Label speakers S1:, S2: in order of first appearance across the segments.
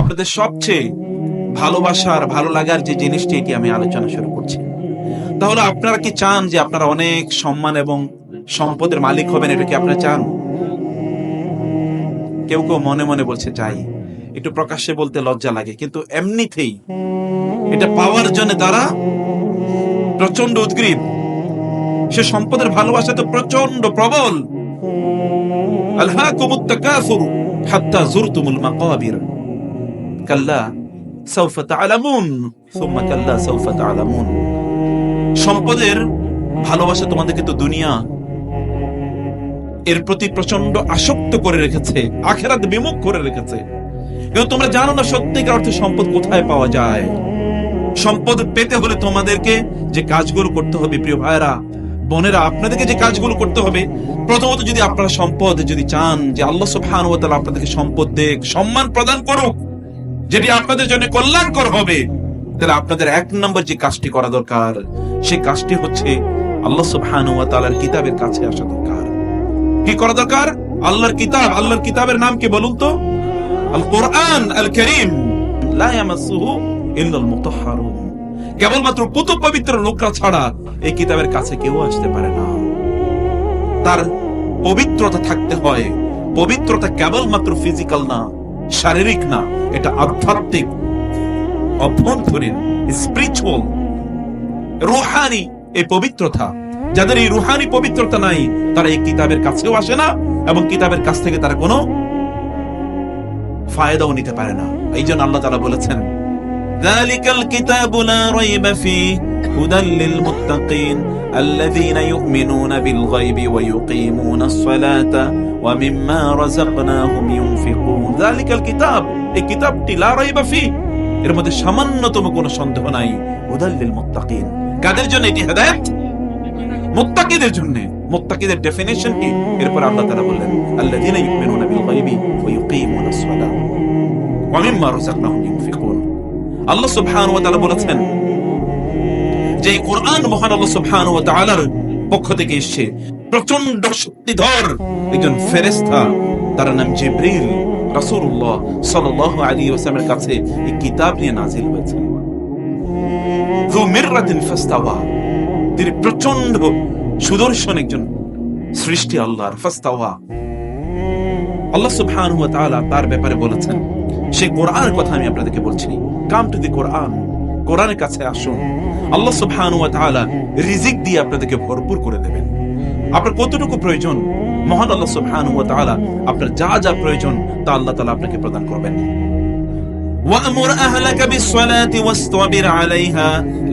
S1: আপনাদের সবচেয়ে ভালোবাসার ভালো লাগার যে জিনিসটি, এটি আমি আলোচনা শুরু করছি। তাহলে আপনারা কি চান যে আপনারা অনেক সম্মান এবং সম্পদের মালিক হবেন? এটা কি আপনারা চান? কেউ কেউ মনে মনে বলছে চাই, একটু প্রকাশ্যে বলতে লজ্জা লাগে, কিন্তু এমনিতেই এটা পাওয়ার জন্য তারা প্রচন্ড উদ্গ্রীব। সে সম্পদের ভালোবাসা তো প্রচন্ড প্রবল। আলহাকুমুত তাকাসুর হাত্তা যুরতুমুল মাকাবির কাল্লা সাউফা তা'লামুন সুম্মা কাল্লা সাউফা তা'লামুন। সম্পদের ভালোবাসা তোমাদেরকে তো দুনিয়া এর প্রতি প্রচন্ড আসক্ত করে রেখেছে, আখিরাত বিমুখ করে রেখেছে। কিন্তু তোমরা জানো না সত্যিকার অর্থে সম্পদ কোথায় পাওয়া যায়। সম্পদ পেতে হলে তোমাদেরকে যে কাজগুলো করতে হবে, প্রিয় ভাইরা বোনেরা, আপনাদেরকে যে কাজগুলো করতে হবে, প্রথমত যদি আপনারা সম্পদ যদি চান যে আল্লাহ সুবহানাহু ওয়া তাআলা আপনাদেরকে সম্পদ দেখ, সম্মান প্রদান করুক, যেটি আপনাদের জন্য কল্যাণকর হবে, তাহলে আপনাদের এক নম্বর যে কাজটি করা দরকার, সেই কাজটি হচ্ছে আল্লাহ সুবহানাহু ওয়া তাআলার কিতাবের কাছে আসা দরকার। কি করা দরকার? আল্লাহর কিতাব। আল্লাহর কিতাবের নাম কি বলুন তো? আল কোরআন আল কারীম। লা ইয়ামাসসুহু ইল্লাল মুতাহহারুন। কেবলমাত্র পুত পবিত্র লোকরা ছাড়া এই কিতাবের কাছে কেউ আসতে পারে না। তার পবিত্রতা থাকতে হয়। পবিত্রতা কেবলমাত্র ফিজিক্যাল না, শারীরিক না, এটা আধ্যাত্মিক, অভ্যন্তরীণ, স্পিরিচুয়াল, রূহানি এই পবিত্রতা। যাদের এই রূহানি পবিত্রতা নাই, তারা এই কিতাবের কাছেও আসে না এবং কিতাবের কাছ থেকে তারা কোনো ফায়দাও নিতে পারে না। এই জন্য আল্লাহ তাআলা বলেছেন, যালিকাল কিতাবু লা রাইবা ফীহি হুদাল লিল মুত্তাকিন আল্লাযীনা ইউমিনুনা বিল গায়বি ওয়া ইউকিমুনাস সালাতা ওয়া মিম্মা রাযাকনাহুম ইউনফিকুন। যালিকাল কিতাব, এই কিতাবটি লা রাইবা ফীহি, এর মধ্যে সামান্যতম কোনো সন্দেহ নাই। হুদাল লিল মুত্তাকিন, কাদের জন্য এটি? হেদায়েত, মুত্তাকিদের জন্য। মুত্তাকিদের ডেফিনিশন কি? এরপর আল্লাহ তাআলা বললেন, আল্লাযীনা ইউমিনুনা বিল গায়বি ওয়া ইউকিমুনাস সালাতা ওয়া মিম্মা রাযাকনাহুম ইউনফিকুন। আল্লাহ সুবহানাহু ওয়া তাআলা বলেছেন যে এই কোরআন মহান আল্লাহ সুবহানাহু ওয়া তাআলার পক্ষ থেকে এসেছে। প্রচন্ড শক্তিধর একজন ফেরেশতা, তার নাম জিবরিল, রাসূলুল্লাহ সাল্লাল্লাহু আলাইহি ওয়াসাল্লামের কাছে এই কিতাব নিয়ে নাযিল হয়েছে। যু মিররাতিন ফাস্তাওয়া, তিনি প্রচন্ড সুদর্শন একজন সৃষ্টি আল্লাহর। ফাস্তাওয়া, আল্লাহ সুবহানাহু ওয়া তাআলা তার ব্যাপারে বলেছেন। সেই কোরআনের কথা আমি আপনাদেরকে বলছি। কাম টু দি কোরআন, কোরআনের কাছে আসুন। আল্লাহ সুবহানাহু ওয়া তাআলা রিজিক দিয়ে আপনাদেরকে ভরপুর করে দেবেন। আপনার কতটুকু প্রয়োজন, মহান আল্লাহ সুবহানাহু ওয়া তাআলা আপনার যা যা প্রয়োজন তা আল্লাহ তাআলা আপনাকে প্রদান করবেন। ওয়া'মুর আহলাকা বিস-সালাতি ওয়াসতাবির আলাইহা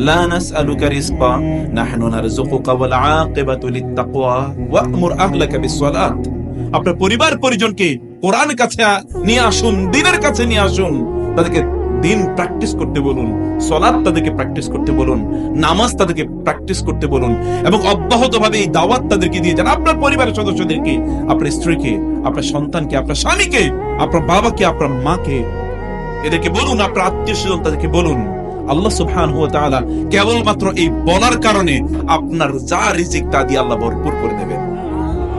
S1: লা নাসআলুকা রিজকা নাহনু নারযুকুকা ওয়াল আকিবাতু লিত-তাকওয়া। ওয়া'মুর আহলাকা বিস-সালাত, আপনার পরিবার পরিজনকে কোরআনের কাছে নিয়ে আসুন, দ্বীনের কাছে নিয়ে আসুন। তাদেরকে দিন প্র্যাকটিস করতে বলুন, সালাত তাদেরকে প্র্যাকটিস করতে বলুন, নামাজ তাদেরকে প্র্যাকটিস করতে বলুন, এবং অব্যাহতভাবে এই দাওয়াত তাদেরকে দিয়ে যান। আপনার পরিবারের সদস্যদেরকে, আপনার স্ত্রীকে, আপনার সন্তানকে, আপনার স্বামীকে, আপনার বাবাকে, আপনার মাকে, এদেরকে বলুন, আপনার আত্মীয়স্বজন তাদেরকে বলুন। আল্লাহ সুবহানাহু ওয়া তাআলা কেবলমাত্র এই বলার কারণে আপনার যা রিজিক তা দিয়ে আল্লাহ ভরপুর করে দেবেন।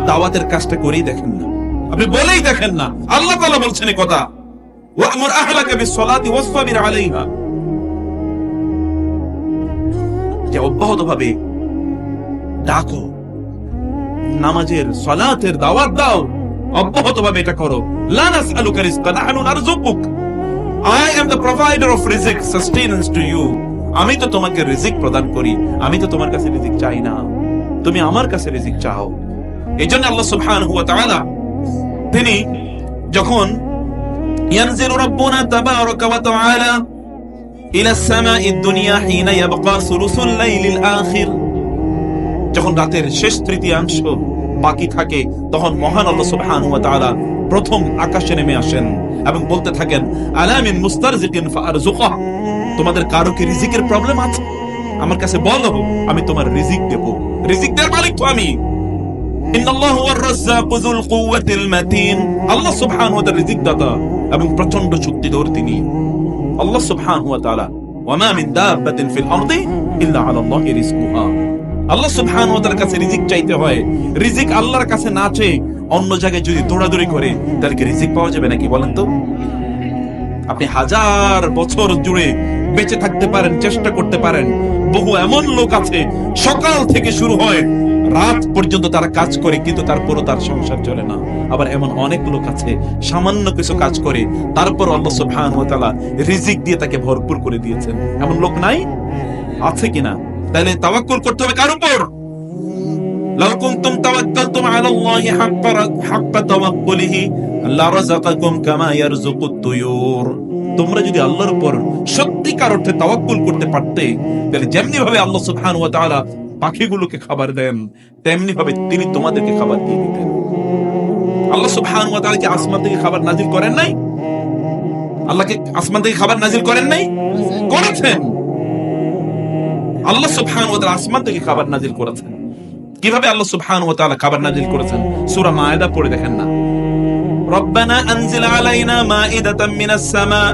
S1: দাওয়াতের কাজটা করেই দেখেন না, আপনি বলেই দেখেন না। আল্লাহ তাআলা বলছেন এই কথা, ওয়া'মুর আহলাকা বিস-সালাতি ওয়াসতাবির আলাইহা, যে অব্যাহতভাবে ডাকো, নামাজের, সালাতের দাওয়াত দাও, অব্যাহতভাবে এটা করো। লা নাসআলুকা রিজকা নাহনু নারযুকুক, I am the provider of rizq, sustenance to you. আমি তো তোমাকে রিজিক প্রদান করি, আমি তো তোমার কাছে রিজিক চাই না, তুমি আমার কাছে রিজিক চাও। এইজন্য আল্লাহ সুবহানাহু ওয়া তাআলা তিনি যখন ইয়ানজিলু রাব্বুনা তাবারাকা ওয়া তাআলা ইলা আস-সামাঈদ দুনিয়া হিনা ইয়াবকা সুলুসুল লাইলিল আখির, যখন রাতের শেষ তৃতীয়াংশ বাকি থাকে, তখন মহান আল্লাহ সুবহানাহু ওয়া তাআলা প্রথম আকাশে নেমে আসেন এবং বলতে থাকেন, আলা মিন মুস্তারজিকিন ফারযুকা, তোমাদের কারো কি রিজিকের প্রবলেম আছে? আমার কাছে বলো, আমি তোমার রিজিক দেব। রিজিক দেওয়ার মালিক তো আমি। ইন্নাল্লাহু ওয়ার রাজ্জাকু যুল কুওয়াতিল মাতিন, আল্লাহ সুবহানাহু ওয়া তাআলা রিজিক দাতা এবং প্রচন্ড শক্তিধর তিনি। আল্লাহ সুবহানাহু ওয়া তাআলা, ওয়া মা মিন দাব্বাতিন ফিল আরদি ইল্লা আলাল্লাহি রিজকুহা, আল্লাহ সুবহানাহু ওয়া তাআলার কাছে রিজিক চাইতে হয়। রিজিক আল্লাহর কাছে না চেয়ে অন্য জায়গায় যদি দৌড়াদৌড়ি করে, তাহলে কি রিজিক পাওয়া যাবে নাকি বলেন তো? আপনি হাজার বছর জুড়ে বেঁচে থাকতে পারেন, চেষ্টা করতে পারেন। বহু এমন লোক আছে সকাল থেকে শুরু হয় রাত পর্যন্ত তারা কাজ করে, কিন্তু তারপরও তার সংসার চলে না। আবার এমন অনেক লোক আছে সামান্য কিছু কাজ করে, তারপর আল্লাহ সুবহানাহু ওয়া তাআলা রিজিক দিয়ে তাকে ভরপুর করে দিয়েছেন। এমন লোক নাই? আছে কিনা? তাহলে তাওয়াক্কুল করতে হবে কার উপর? লাউ কুনতুম তাওয়াক্কালতুম আলাল্লাহি হাক্কা তাওয়াক্কুলিহি লারাযাকাকুম কামা ইয়ারযুকুত তুয়ুর। তোমরা যদি আল্লাহর উপর সত্যিকার অর্থে তাওয়াক্কুল করতে পারতে, তাহলে যেমনি ভাবে আল্লাহ সুবহানাহু ওয়া তাআলা পাখিগুলোকে খাবার দেন, তেমনি ভাবে তিনি তোমাদেরকে খাবার দিয়ে দিতেন। আল্লাহ সুবহানাহু ওয়া তাআলা কি আসমান থেকে খাবার নাজিল করেন নাই? আল্লাহকে আসমান থেকে খাবার নাজিল করেন নাই? করেছেন। আল্লাহ সুবহানাহু ওয়া তাআলা আসমান থেকে খাবার নাজিল করেছেন। কিভাবে আল্লাহ সুবহানাহু ওয়া তাআলা খাবার নাজিল করেছেন? সূরা মায়েদা পড়ে দেখেন না। রব্বানা আনজিল আলাইনা মাইদাতাম মিনাস সামা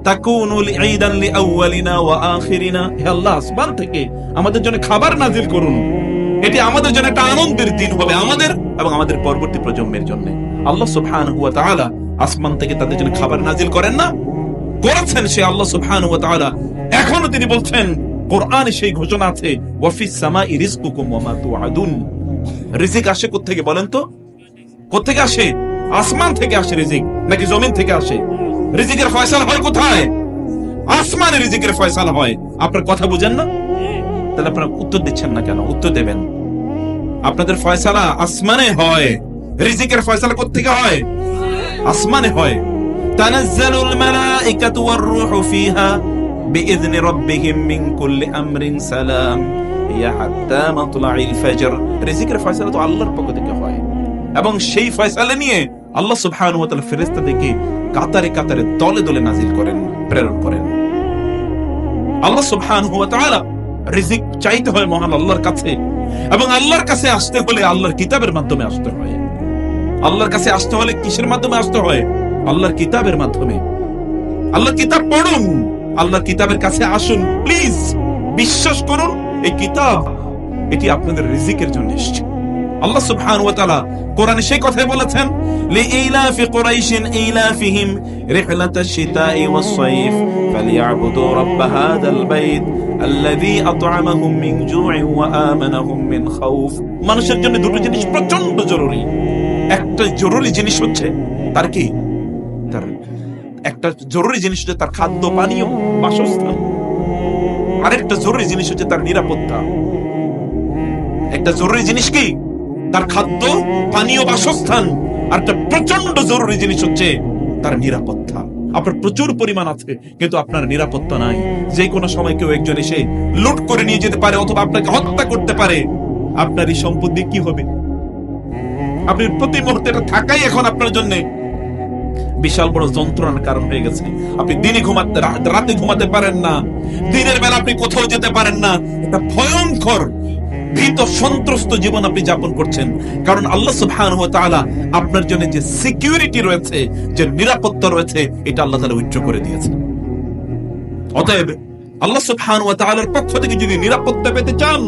S1: তাকুনু ঈদান লিআউয়ালিনা ওয়া আখিরিনা। হে আল্লাহ, আসমান থেকে আমাদের জন্য খাবার নাজিল করুন। এটি আমাদের জন্য একটা আনন্দের দিন হবে, আমাদের এবং আমাদের পরবর্তী প্রজন্মের জন্য। আল্লাহ সুবহানাহু ওয়া তাআলা আসমান থেকে তাদের জন্য খাবার নাজিল করেন না? করেছেন সে আল্লাহ সুবহানাহু ওয়া তাআলা। এখনো তিনি বলছেন, কোরআনে সেই ঘোষণা আছে, ওয়াফিস সামাই রিজকুকুম ওয়া মা তুআদুন। রিজিক আসে কোত্থেকে বলেন তো? কোত্থেকে আসে? আসমান থেকে আসে রিজিক নাকি জমিন থেকে আসে? রিজিকের ফয়সালা হয় কোথায়? আসমানে রিজিকের ফয়সালা হয়। আপনার কথা বুঝেন না? তাহলে আপনারা উত্তর দিচ্ছেন না কেন? উত্তর দেবেন। আপনাদের ফয়সালা আসমানে হয়, রিজিকের ফয়সালা কোত্থেকে হয়? আসমানে হয়। তানাজ্জালুল মালাইকাতু ওয়ার রূহু ফিহা বিইذن রাব্বিহিম মিন কুল্লি আমরিন সালাম ইয়া হাত্তা মাতলাইল ফজর। রিজিকের ফয়সালা তো আল্লাহর পক্ষ থেকে হয়, এবং সেই ফয়সালা নিয়ে আল্লাহ সুবহানাহু ওয়া তাআলা ফেরেশতাদেরকে কাতারে কাতারে দলে দলে নাজিল করেন, প্রেরণ করেন। আল্লাহ সুবহানাহু ওয়া তাআলা রিজিক চাইতে হয় মহান আল্লাহর কাছে, এবং আল্লাহর কাছে আসতে হলে আল্লাহর কিতাবের মাধ্যমে আসতে হয়। আল্লাহর কাছে আসতে হলে কিসের মাধ্যমে আসতে হয়? আল্লাহর কিতাবের মাধ্যমে। আল্লাহর কিতাব পড়ুন, আল্লাহর কিতাবের কাছে আসুন, প্লিজ। বিশ্বাস করুন, এই কিতাব এটি আপনাদের রিজিকের জন্য এসেছে। আল্লাহ সুবহানাহু ওয়া তাআলা কোরআনে সেই কথাই বলেছেন, লিইলাফি কুরাইশিন ইলাফিহিম রিহলাতাশ শিতাই ওয়াস সাইফ ফালিয়াবুদু রাব্ব হাযাল বাইত আল্লাযী আত'আমাহুম মিন জু'ইন ওয়া আমানাহুম মিন খাউফ। মানুষের জন্য দুটো জিনিস প্রচন্ড জরুরি। একটা জরুরি জিনিস হচ্ছে তার কি? তার একটা জরুরি জিনিস হচ্ছে তার খাদ্য, পানীয়, বাসস্থান। আরেকটা জরুরি জিনিস হচ্ছে তার নিরাপত্তা। একটা জরুরি জিনিস কি? তার খাদ্য, পানীয়, বাসস্থান। আর একটা প্রচন্ড জরুরি জিনিস হচ্ছে তার নিরাপত্তা। আপনার প্রচুর পরিমাণ আছে, কিন্তু আপনার নিরাপত্তা নাই। যে কোনো সময় কেউ একজন এসে লুট করে নিয়ে যেতে পারে, অথবা আপনাকে হত্যা করতে পারে। আপনার এই সম্পদ দিয়ে কি হবে? আপনি প্রতি মুহূর্তে এটা থাকাই এখন আপনার জন্য বিশাল বড় যন্ত্রণার কারণ হয়ে গেছে। আপনি দিনে ঘুমাতে, রাতে ঘুমাতে পারেন না, দিনের বেলা আপনি কোথাও যেতে পারেন না। এটা ভয়ঙ্কর ভীত সন্ত্রস্ত জীবন আপনি যাপন করছেন, কারণ আল্লাহ সুবহানাহু ওয়া তাআলা আপনার জন্য যে সিকিউরিটি রয়েছে, যে নিরাপত্তা রয়েছে, এটা আল্লাহ তাআলা উচ্চ করে দিয়েছেন। অতএব আল্লাহ সুবহানাহু ওয়া তাআলার পক্ষ থেকে যদি নিরাপত্তা পেতে চান,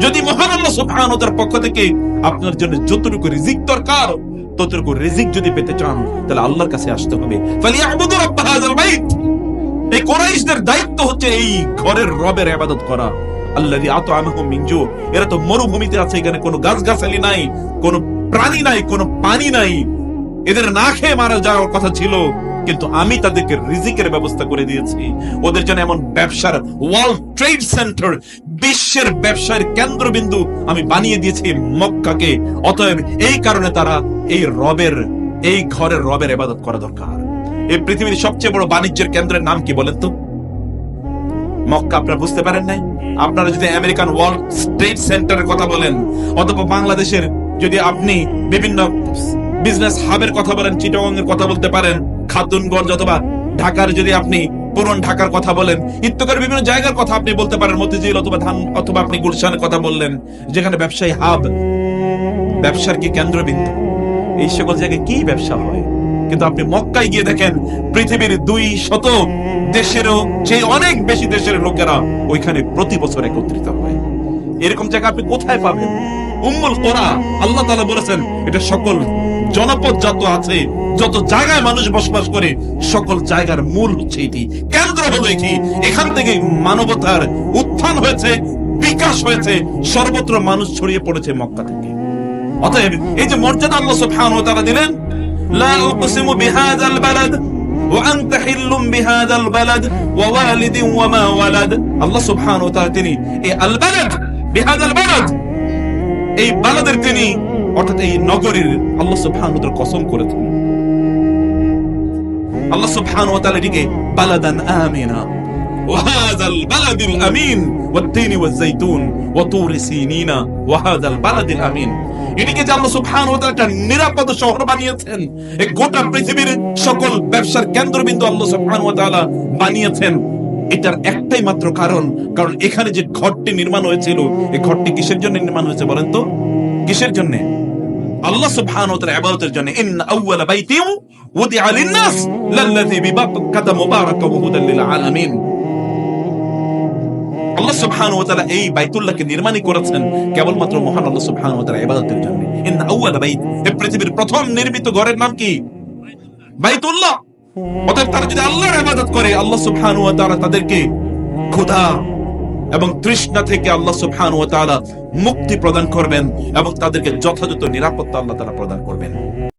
S1: যদি মহান আল্লাহ সুবহানাহু ওয়া তাআলার পক্ষ থেকে আপনার জন্য যতটুকু রিজিক দরকার ততটুকু রিজিক যদি পেতে চান, তাহলে আল্লাহর কাছে আসতে হবে। ফালিয়াবুদু রাব্ব হাযাল বাইত। এই কুরাইশদের দায়িত্ব হচ্ছে এই ঘরের রবের ইবাদত করা। আল্লাযী আত'আমাহুম মিন জু'। এরা তো মরুভূমিতে আছে, এখানে কোনো গাছগাছালি নাই, কোনো প্রাণী নাই, কোনো পানি নাই। এদের না খেয়ে মারা যাওয়ার কথা ছিল, কিন্তু আমি তাদেরকে রিজিকের ব্যবস্থা করে দিয়েছি। ওদের জন্য এমন ব্যবসার ওয়ার্ল্ড ট্রেড সেন্টার, বিশ্বের ব্যবসার কেন্দ্রবিন্দু আমি বানিয়ে দিয়েছি মক্কাকে। অতএব এই কারণে তারা এই রবের, এই ঘরের রবের ইবাদত করা দরকার। এই পৃথিবীর সবচেয়ে বড় বাণিজ্যের কেন্দ্রের নাম কি বলেন তো? মক্কা। আপনারা বুঝতে পারেন নাই? আপনারা যদি আমেরিকান ওয়ার্ল্ড ট্রেড সেন্টারের কথা বলেন, অথবা বাংলাদেশের যদি আপনি বিভিন্ন বিজনেস হাবের কথা বলেন, চিটাগং এর কথা বলতে পারেন, খাতুনগঞ্জ, অথবা ঢাকার যদি আপনি পুরান ঢাকার কথা বলেন, ইত্যাদি বিভিন্ন জায়গার কথা আপনি বলতে পারেন, মতিঝিল অথবা ধান, অথবা আপনি গুলশানের কথা বললেন, যেখানে ব্যবসায়ী হাব, ব্যবসার কি কেন্দ্রবিন্দু। এই সকল জায়গায় কি ব্যবসা হয়? কিন্তু আপনি মক্কায় গিয়ে দেখেন, পৃথিবীর 200 দেশেরও চেয়ে অনেক বেশি দেশের লোকেরা ওইখানে প্রতি বছর একত্রিত হয়। এরকম জায়গা আপনি কোথায় পাবেন? উম্মুল কোরা, আল্লাহ তাআলা বলেছেন এটা সকল জনপদ যত আছে, যত জায়গায় মানুষ বসবাস করে, সকল জায়গার মূল হচ্ছে এটি, কেন্দ্র হলো এটি। এখান থেকে মানবতার উত্থান হয়েছে, বিকাশ হয়েছে, সর্বত্র মানুষ ছড়িয়ে পড়েছে মক্কা থেকে। অতএব এই যে মর্যাদা আল্লাহ সুবহানাহু ওয়া তাআলা দিলেন, লা উকসিমু বিহাযাল বালাদ ওয়া আনতা হিল্লুম বিহাযাল বালাদ ওয়া ওয়ালিদিন ওয়া মা ওয়ালাদ। আল্লাহ সুবহানাহু ওয়া তাআলা তিনি এই আল বালাদ, বিহাযাল বালাদ, এই বালাদের তিনি অর্থাৎ এই নগরীর আল্লাহ সুবহানাহু ওয়া তাআলা কসম করেছেন। আল্লাহ সুবহানাহু ওয়া তাআলা এটিকে বালাদান আমিনা ওয়া হাযাল বালাদিল আমিন ওয়াত-তিনি ওয়াজ-যাইতুন ওয়া তুরি সিনিনা ওয়া হাযাল বালাদিল আমিন। এটিকে যে আল্লাহ সুবহানাহু ওয়া তাআলা একটা নিরাপদ শহর বানিয়েছেন, এই গোটা পৃথিবীর সকল ব্যবসার কেন্দ্রবিন্দু আল্লাহ সুবহানাহু ওয়া তাআলা বানিয়েছেন, এটার একটাই মাত্র কারণ এখানে যে ঘরটি নির্মাণ হয়েছিল, এই ঘরটি কিসের জন্য নির্মাণ হয়েছে বলেন তো? কিসের জন্য? আল্লাহ সুবহানাহু ওয়া তাআলা ইবাদতের জন্য। ইন্না আউওয়ালা বাইতিন উদিআ লিন-নাস লাল্লাযী বিবাক্কাতা মুবারাকান ওয়া হুদাল লিল আলামিন। আল্লাহ সুবহানাহু ওয়া তাআলা এই বাইতুল্লাহকে নির্মাণই করেছেন কেবলমাত্র মহান আল্লাহ সুবহানাহু ওয়া তাআলা ইবাদতের জন্য। ইন্না আউওয়ালা বাইত, এই পৃথিবীর প্রথম নির্মিত ঘরের নাম কি? বাইতুল্লাহ। অতএব তারা যদি আল্লাহর ইবাদত করে, আল্লাহ সুবহানাহু ওয়া তাআলা তাদেরকে ক্ষুধা এবং তৃষ্ণা থেকে আল্লাহ সুবহানাহু ওয়া তাআলা মুক্তি প্রদান করবেন এবং তাদেরকে যথাযথ নিরাপত্তা আল্লাহ তাআলা প্রদান করবেন।